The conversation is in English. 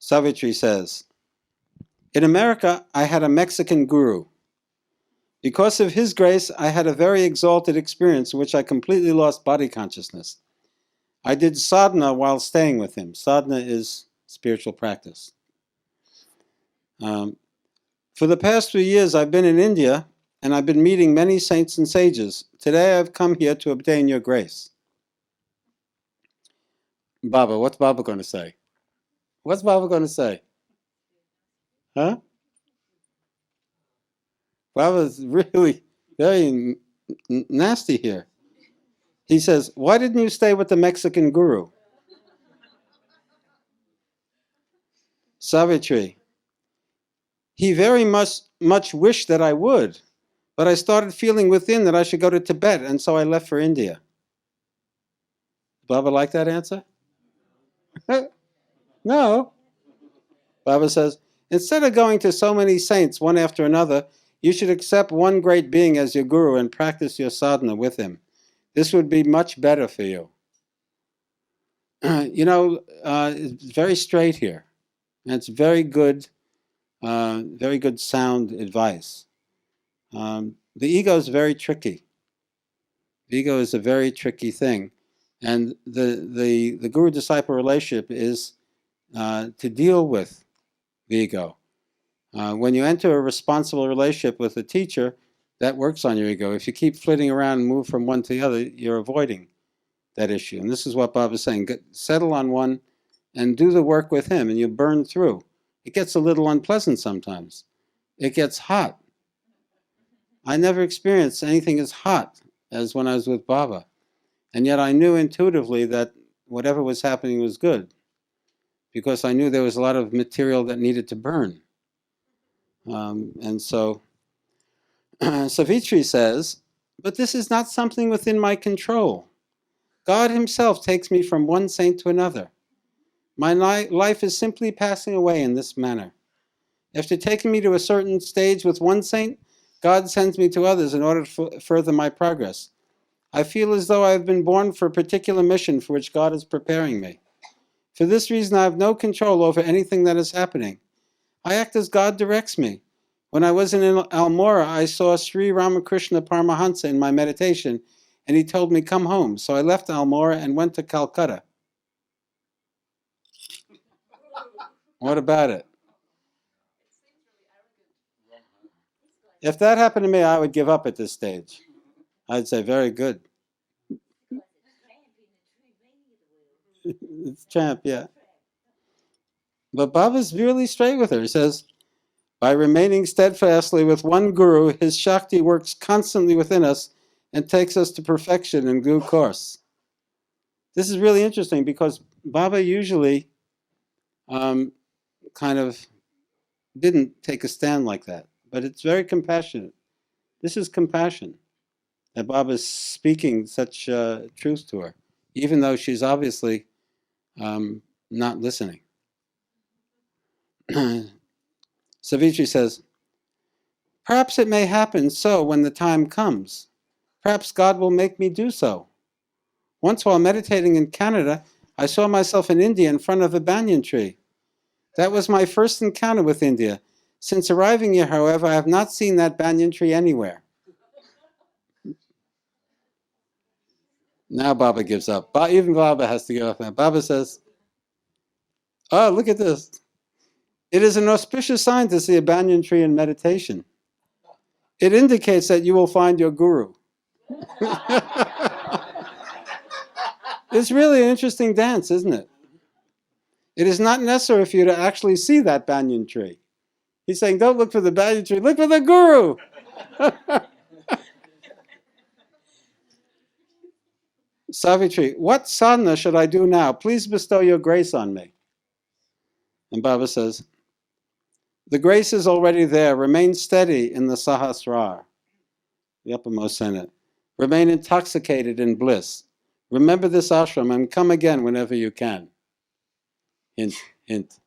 Savitri says, in America, I had a Mexican guru. Because of his grace, I had a very exalted experience in which I completely lost body consciousness. I did sadhana while staying with him. Sadhana is spiritual practice. For the past 3 years, I've been in India, and I've been meeting many saints and sages. Today, I've come here to obtain your grace. Baba, what's Baba going to say? What's Baba going to say? Huh? Baba's really very nasty here. He says, why didn't you stay with the Mexican guru? Savitri, he very much wished that I would, but I started feeling within that I should go to Tibet, and so I left for India. Baba like that answer? No. Baba says, instead of going to so many saints, one after another, you should accept one great being as your guru and practice your sadhana with him. This would be much better for you. It's very straight here. And it's very good sound advice. The ego is very tricky. The ego is a very tricky thing. And the guru-disciple relationship is to deal with the ego. When you enter a responsible relationship with a teacher, that works on your ego. If you keep flitting around and move from one to the other, you're avoiding that issue. And this is what Bob is saying. Settle on one and do the work with him, and you burn through. It gets a little unpleasant sometimes. It gets hot. I never experienced anything as hot as when I was with Baba. And yet I knew intuitively that whatever was happening was good, because I knew there was a lot of material that needed to burn. And so Savitri says, but this is not something within my control. God himself takes me from one saint to another. My life is simply passing away in this manner. After taking me to a certain stage with one saint, God sends me to others in order to further my progress. I feel as though I have been born for a particular mission for which God is preparing me. For this reason, I have no control over anything that is happening. I act as God directs me. When I was in Almora, I saw Sri Ramakrishna Paramahansa in my meditation, and he told me, come home. So I left Almora and went to Calcutta. What about it? If that happened to me, I would give up at this stage. I'd say, very good. It's champ, yeah. But Baba's really straight with her. He says, by remaining steadfastly with one guru, his Shakti works constantly within us and takes us to perfection in due course. This is really interesting because Baba usually kind of didn't take a stand like that, but it's very compassionate. This is compassion, that Baba's speaking such truth to her, even though she's obviously not listening. Savitri says, perhaps it may happen so when the time comes. Perhaps God will make me do so. Once while meditating in Canada, I saw myself in India in front of a banyan tree. That was my first encounter with India. Since arriving here, however, I have not seen that banyan tree anywhere. Now Baba gives up. Even Baba has to give up now. Baba says, oh, look at this. It is an auspicious sign to see a banyan tree in meditation. It indicates that you will find your guru. It's really an interesting dance, isn't it? It is not necessary for you to actually see that banyan tree. He's saying, don't look for the banyan tree, look for the guru. Savitri, what sadhana should I do now? Please bestow your grace on me. And Baba says, the grace is already there. Remain steady in the Sahasrara, the uppermost center. Remain intoxicated in bliss. Remember this ashram and come again whenever you can. Hint, hint.